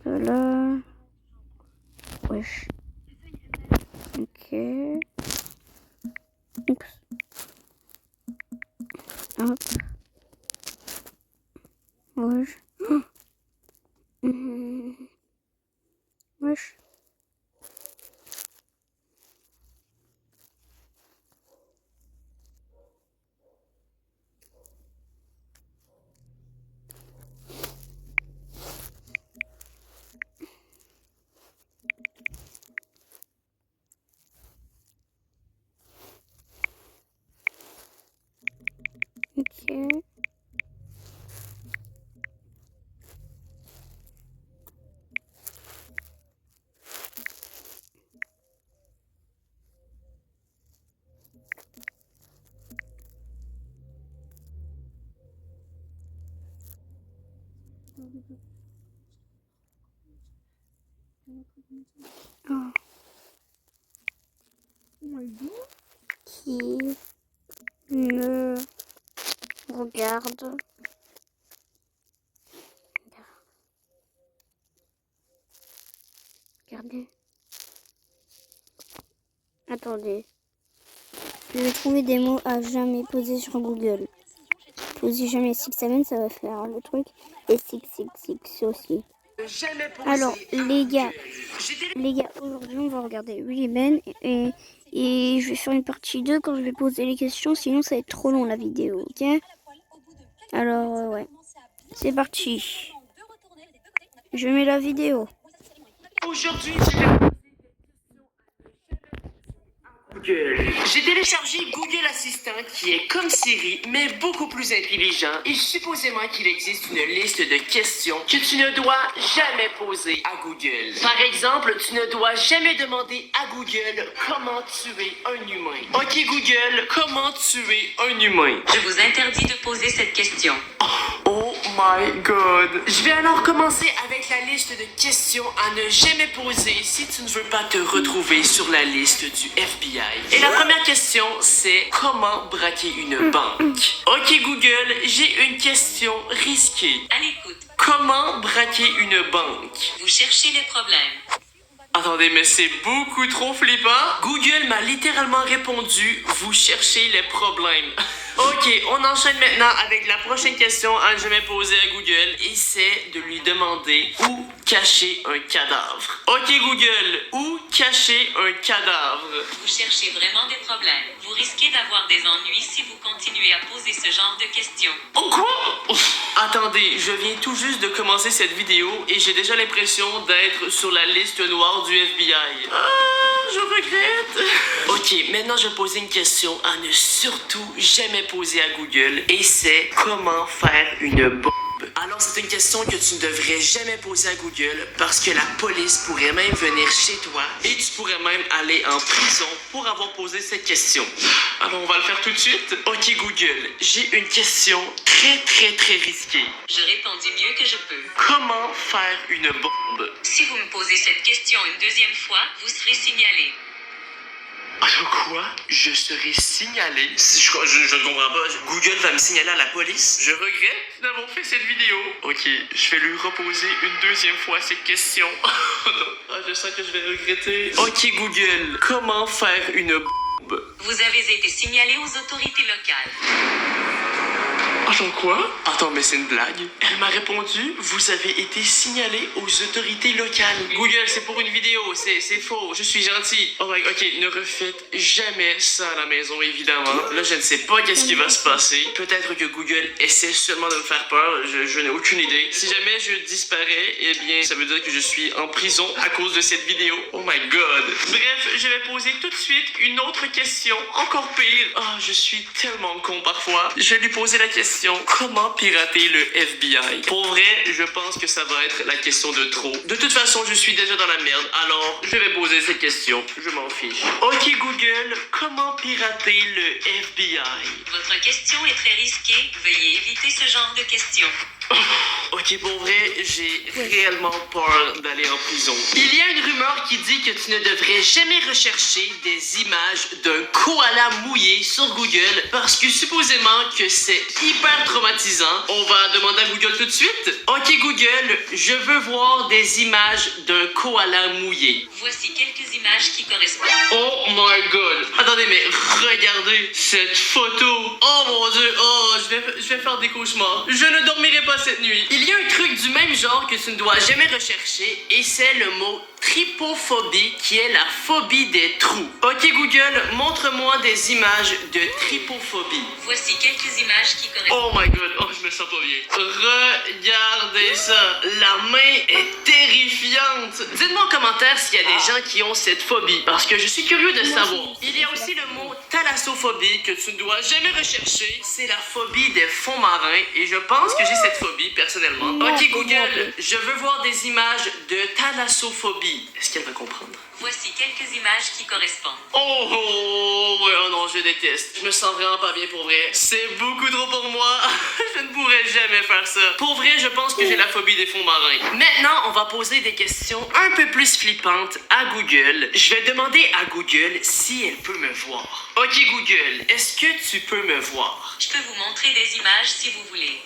Là. Wesh. Ok. Oups. Hop. Wesh. Wesh. Ok. Oh. Qui me regarde. Regardez. Attendez. Je vais trouver des mots à jamais poser sur Google. Posez jamais 6-7, ça va faire le truc. Et 6 aussi. Alors, les gars, aujourd'hui, on va regarder Rayman et je vais faire une partie 2 quand je vais poser les questions. Sinon, ça va être trop long la vidéo, ok? Alors, ouais. C'est parti. Je mets la vidéo. Aujourd'hui, j'ai téléchargé Google Assistant qui est comme Siri, mais beaucoup plus intelligent. Et supposément qu'il existe une liste de questions que tu ne dois jamais poser à Google. Par exemple, tu ne dois jamais demander à Google comment tuer un humain. Ok Google, comment tuer un humain? Je vous interdis de poser cette question. Oh my god. Je vais alors commencer avec la liste de questions à ne jamais poser si tu ne veux pas te retrouver sur la liste du FBI. Et la première question, c'est comment braquer une banque? Ok Google, j'ai une question risquée. À l'écoute. Comment braquer une banque? Vous cherchez les problèmes. Attendez, mais c'est beaucoup trop flippant. Google m'a littéralement répondu, vous cherchez les problèmes. Ok, on enchaîne maintenant avec la prochaine question à ne jamais poser à Google et c'est de lui demander où cacher un cadavre. Ok Google, où cacher un cadavre? Vous cherchez vraiment des problèmes. Vous risquez d'avoir des ennuis si vous continuez à poser ce genre de questions. Oh quoi? Attendez, je viens tout juste de commencer cette vidéo et j'ai déjà l'impression d'être sur la liste noire du FBI. Ah, je regrette. Ok, maintenant je vais poser une question à ne surtout jamais poser à Google et c'est comment faire une bombe. Alors c'est une question que tu ne devrais jamais poser à Google parce que la police pourrait même venir chez toi et tu pourrais même aller en prison pour avoir posé cette question. Alors on va le faire tout de suite. Ok Google, j'ai une question très risquée. Je répondis mieux que je peux. Comment faire une bombe? Si vous me posez cette question une deuxième fois, vous serez signalé. Alors quoi? Je serai signalé? Je ne comprends pas. Google va me signaler à la police? Je regrette d'avoir fait cette vidéo. Ok, je vais lui reposer une deuxième fois cette question. Oh non, ah, je sens que je vais regretter. Ok Google, comment faire une bombe? Vous avez été signalé aux autorités locales. Attends quoi? Attends, mais c'est une blague. Elle m'a répondu, vous avez été signalé aux autorités locales. Google, c'est pour une vidéo, c'est faux, je suis gentil. Oh my god, ok, ne refaites jamais ça à la maison, évidemment. Là, je ne sais pas qu'est-ce qui va se passer. Peut-être que Google essaie seulement de me faire peur, je n'ai aucune idée. Si jamais je disparais, eh bien, ça veut dire que je suis en prison à cause de cette vidéo. Oh my god. Bref, je vais poser tout de suite une autre question, encore pire. Ah, je suis tellement con parfois. Je vais lui poser la question. Comment pirater le FBI? Pour vrai, je pense que ça va être la question de trop. De toute façon, je suis déjà dans la merde, alors je vais poser cette question. Je m'en fiche. Ok Google, comment pirater le FBI? Votre question est très risquée. Veuillez éviter ce genre de questions. Ok, pour vrai, j'ai réellement peur d'aller en prison. Il y a une rumeur qui dit que tu ne devrais jamais rechercher des images d'un koala mouillé sur Google parce que supposément que c'est hyper traumatisant. On va demander à Google tout de suite. Ok, Google, je veux voir des images d'un koala mouillé. Voici quelques images qui correspondent. Oh my god. Attendez, mais regardez cette photo. Oh mon dieu. Oh, je vais faire des cauchemars. Je ne dormirai pas cette nuit. Il y a un truc du même genre que tu ne dois jamais rechercher et c'est le mot trypophobie qui est la phobie des trous. Ok Google, montre-moi des images de trypophobie. Voici quelques images qui correspondent. Oh my god, oh je me sens pas bien. Regardez ça, la main est terrifiante. Dites-moi en commentaire s'il y a des gens qui ont cette phobie parce que je suis curieux de savoir. Il y a aussi le mot thalassophobie que tu ne dois jamais rechercher. C'est la phobie des fonds marins et je pense que j'ai cette phobie personnellement. Ok Google, je veux voir des images de thalassophobie. Est-ce qu'elle va comprendre? Voici quelques images qui correspondent. Oh, ouais, oh non, je déteste. Je me sens vraiment pas bien pour vrai. C'est beaucoup trop pour moi. Je ne pourrais jamais faire ça. Pour vrai, je pense que j'ai la phobie des fonds marins. Maintenant, on va poser des questions un peu plus flippantes à Google. Je vais demander à Google si elle peut me voir. Ok Google, est-ce que tu peux me voir? Je peux vous montrer des images si vous voulez.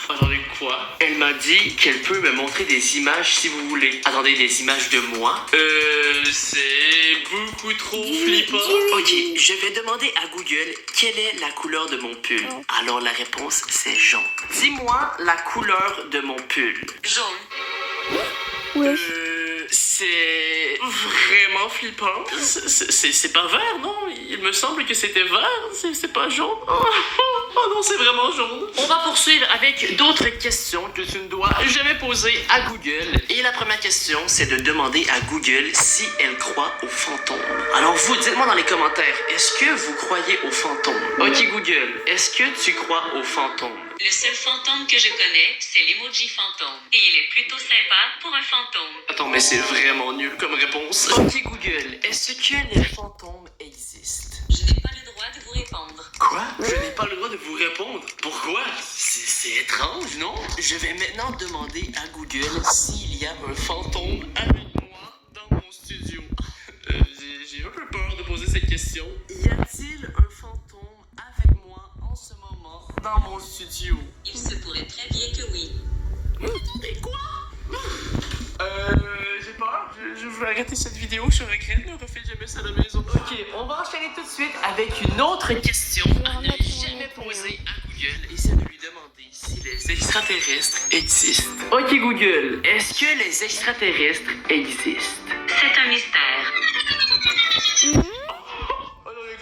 Attendez, quoi? Elle m'a dit qu'elle peut me montrer des images si vous voulez. Attendez, des images de moi? C'est beaucoup trop flippant. Ok, je vais demander à Google quelle est la couleur de mon pull. Alors la réponse, c'est jaune. Dis-moi la couleur de mon pull. Jaune. Wesh. C'est vraiment flippant. C'est pas vert, non? Il me semble que c'était vert. C'est pas jaune. Oh non, c'est vraiment jaune. On va poursuivre avec d'autres questions que tu ne dois jamais poser à Google. Et la première question, c'est de demander à Google si elle croit aux fantômes. Alors vous, dites-moi dans les commentaires, est-ce que vous croyez aux fantômes? Ok Google, est-ce que tu crois aux fantômes? Le seul fantôme que je connais, c'est l'emoji fantôme. Et il est plutôt sympa pour un fantôme. Attends, mais c'est vraiment nul comme réponse. Ok Google, est-ce que les fantômes existent? Je n'ai pas le droit de vous répondre. Quoi? Je n'ai pas le droit de vous répondre. Pourquoi? C'est étrange, non? Je vais maintenant demander à Google s'il y a un fantôme avec moi dans mon studio. J'ai un peu peur de poser cette question. Y a-t-il un fantôme avec moi en ce moment dans mon studio? Il se pourrait très bien que oui. Mais quoi? J'ai peur. Je veux arrêter cette vidéo. Je regrette. Ne refais jamais ça à la maison. Ok, on va enchaîner tout de suite avec une autre question à ne jamais poser à Google et c'est de lui demander si les extraterrestres existent. Ok Google, est-ce que les extraterrestres existent? C'est un mystère.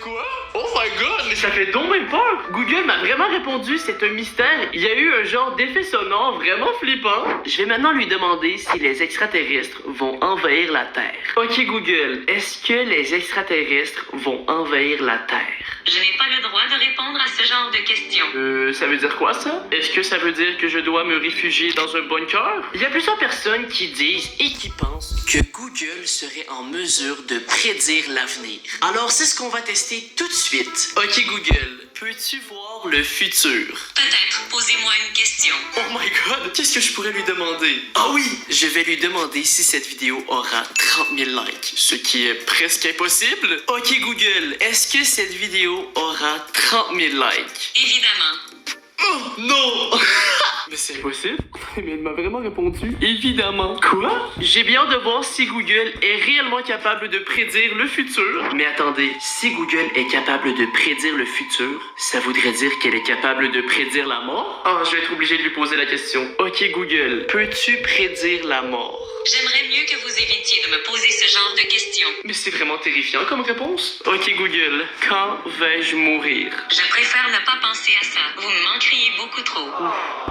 Quoi? Oh my god, mais ça fait donc même peur! Google m'a vraiment répondu, c'est un mystère. Il y a eu un genre d'effet sonore vraiment flippant. Je vais maintenant lui demander si les extraterrestres vont envahir la Terre. Ok Google, est-ce que les extraterrestres vont envahir la Terre? Je n'ai pas le droit de répondre à ce genre de questions. Ça veut dire quoi ça? Est-ce que ça veut dire que je dois me réfugier dans un bunker? Il y a plusieurs personnes qui disent et qui pensent que Google serait en mesure de prédire l'avenir. Alors c'est ce qu'on va tester tout de suite. Ok Google, peux-tu voir le futur? Peut-être, posez-moi une question. Oh my god, qu'est-ce que je pourrais lui demander? Ah oui, je vais lui demander si cette vidéo aura 30 000 likes, ce qui est presque impossible. Ok Google, est-ce que cette vidéo aura 30 000 likes? Évidemment. Oh non! Mais c'est impossible. Mais il m'a vraiment répondu. Évidemment. Quoi? J'ai bien hâte de voir si Google est réellement capable de prédire le futur. Mais attendez, si Google est capable de prédire le futur, ça voudrait dire qu'elle est capable de prédire la mort? Ah, je vais être obligé de lui poser la question. Ok Google, peux-tu prédire la mort? J'aimerais mieux que vous évitiez de me poser ce genre de questions. Mais c'est vraiment terrifiant comme réponse. Ok Google, quand vais-je mourir? Je préfère ne pas penser à ça. Vous me manqueriez beaucoup trop.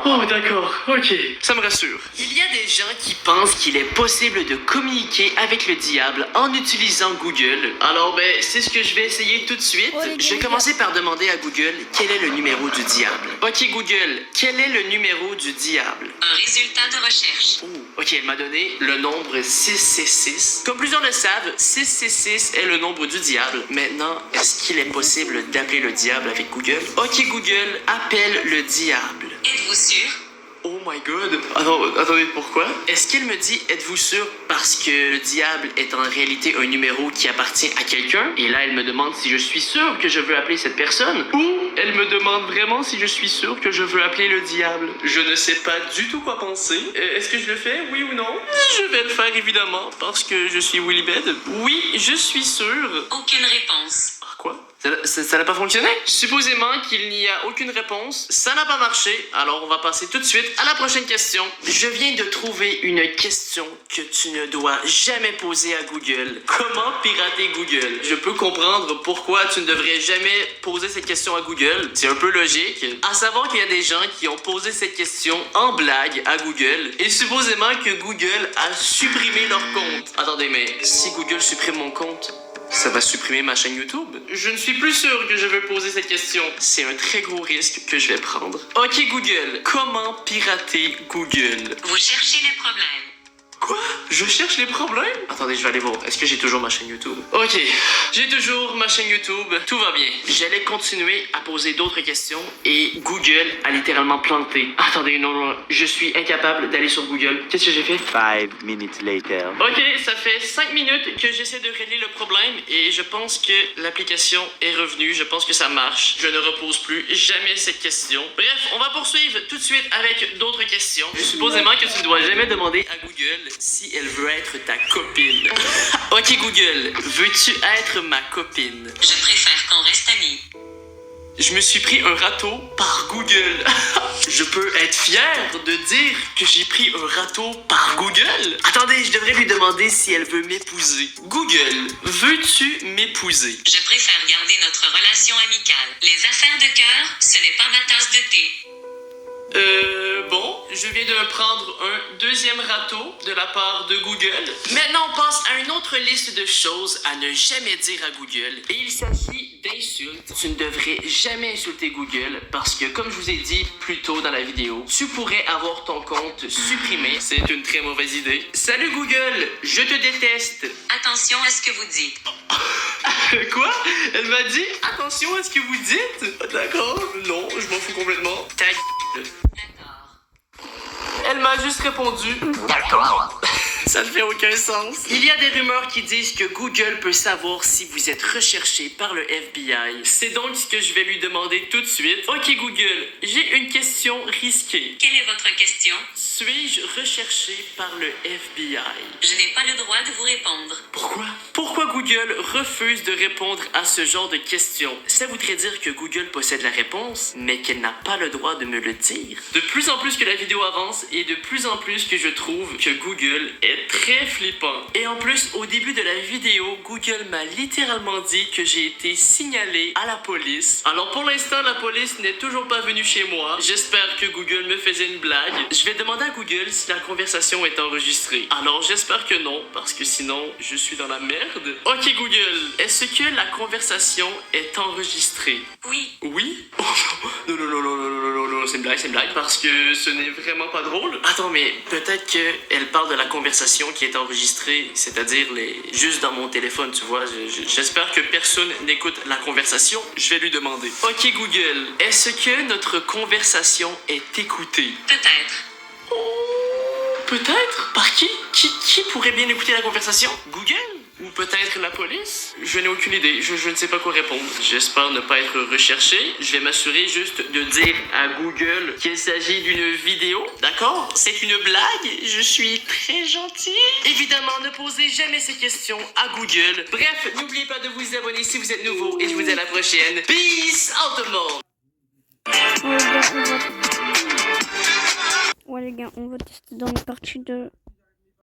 Oh d'accord, ok, ça me rassure. Il y a des gens qui pensent qu'il est possible de communiquer avec le diable en utilisant Google. Alors ben, c'est ce que je vais essayer tout de suite. Je vais commencer par demander à Google quel est le numéro du diable. Ok Google, quel est le numéro du diable? Un résultat de recherche. Oh, ok, elle m'a donné le nombre 666. Comme plusieurs le savent, 666 est le nombre du diable. Maintenant, est-ce qu'il est possible d'appeler le diable avec Google? Ok Google, appelle le diable. Êtes-vous sûr? Oh my god. Attendez, pourquoi? Est-ce qu'elle me dit, êtes-vous sûr parce que le diable est en réalité un numéro qui appartient à quelqu'un? Et là, elle me demande si je suis sûr que je veux appeler cette personne. Ou elle me demande vraiment si je suis sûr que je veux appeler le diable. Je ne sais pas du tout quoi penser. Est-ce que je le fais, oui ou non? Je vais le faire évidemment parce que je suis Willibed. Oui, je suis sûr. Aucune réponse. Quoi? Ça n'a pas fonctionné? Supposément qu'il n'y a aucune réponse. Ça n'a pas marché. Alors, on va passer tout de suite à la prochaine question. Je viens de trouver une question que tu ne dois jamais poser à Google. Comment pirater Google? Je peux comprendre pourquoi tu ne devrais jamais poser cette question à Google. C'est un peu logique. À savoir qu'il y a des gens qui ont posé cette question en blague à Google. Et supposément que Google a supprimé leur compte. Attendez, mais si Google supprime mon compte, ça va supprimer ma chaîne YouTube? Je ne suis plus sûr que je veux poser cette question. C'est un très gros risque que je vais prendre. Ok Google, comment pirater Google? Vous cherchez les problèmes. Quoi? Je cherche les problèmes? Attendez, je vais aller voir. Est-ce que j'ai toujours ma chaîne YouTube? Ok, j'ai toujours ma chaîne YouTube. Tout va bien. J'allais continuer à poser d'autres questions et Google a littéralement planté. Attendez, non. Je suis incapable d'aller sur Google. Qu'est-ce que j'ai fait? 5 minutes later. Ok, ça fait 5 minutes que j'essaie de régler le problème et je pense que l'application est revenue. Je pense que ça marche. Je ne repose plus jamais cette question. Bref, on va poursuivre tout de suite avec d'autres questions. Supposément que tu ne dois jamais demander à Google si elle veut être ta copine. Ok Google, veux-tu être ma copine? Je préfère qu'on reste amis. Je me suis pris un râteau par Google. Je peux être fier de dire que j'ai pris un râteau par Google. Attendez, je devrais lui demander si elle veut m'épouser. Google, veux-tu m'épouser? Je préfère garder notre relation amicale. Les affaires de cœur, ce n'est pas ma tasse de thé. Bon, je viens de me prendre un deuxième râteau de la part de Google. Maintenant, on passe à une autre liste de choses à ne jamais dire à Google. Et il s'agit d'insultes. Tu ne devrais jamais insulter Google parce que, comme je vous ai dit plus tôt dans la vidéo, tu pourrais avoir ton compte supprimé. C'est une très mauvaise idée. Salut Google, je te déteste. Attention à ce que vous dites. Quoi? Elle m'a dit attention à ce que vous dites. D'accord, non, je m'en fous complètement. Ta gueule. D'accord. Elle m'a juste répondu d'accord. Ça ne fait aucun sens. Il y a des rumeurs qui disent que Google peut savoir si vous êtes recherché par le FBI. C'est donc ce que je vais lui demander tout de suite. Ok Google, j'ai une question risquée. Quelle est votre question? Suis-je recherché par le FBI? Je n'ai pas le droit de vous répondre. Pourquoi? Pourquoi Google refuse de répondre à ce genre de questions? Ça voudrait dire que Google possède la réponse, mais qu'elle n'a pas le droit de me le dire. De plus en plus que la vidéo avance et de plus en plus que je trouve que Google est très flippant. Et en plus, au début de la vidéo, Google m'a littéralement dit que j'ai été signalé à la police. Alors pour l'instant, la police n'est toujours pas venue chez moi. J'espère que Google me faisait une blague. Je vais demander à Google si la conversation est enregistrée. Alors j'espère que non, parce que sinon, je suis dans la merde. Ok Google, est-ce que la conversation est enregistrée? Oui. Oui? Oh, non, c'est une blague, parce que ce n'est vraiment pas drôle. Attends, mais peut-être qu'elle parle de la conversation qui est enregistrée, c'est-à-dire juste dans mon téléphone, tu vois. J'espère que personne n'écoute la conversation. Je vais lui demander. Ok Google, est-ce que notre conversation est écoutée? Peut-être. Peut-être? Par qui? Qui pourrait bien écouter la conversation? Google? Ou peut-être la police? Je n'ai aucune idée, je ne sais pas quoi répondre. J'espère ne pas être recherché. Je vais m'assurer juste de dire à Google qu'il s'agit d'une vidéo. D'accord? C'est une blague. Je suis très gentil. Évidemment, ne posez jamais ces questions à Google. Bref, n'oubliez pas de vous abonner si vous êtes nouveau et je vous dis à la prochaine. Peace out tout le monde! Ouais les gars, on va tester dans la partie 2.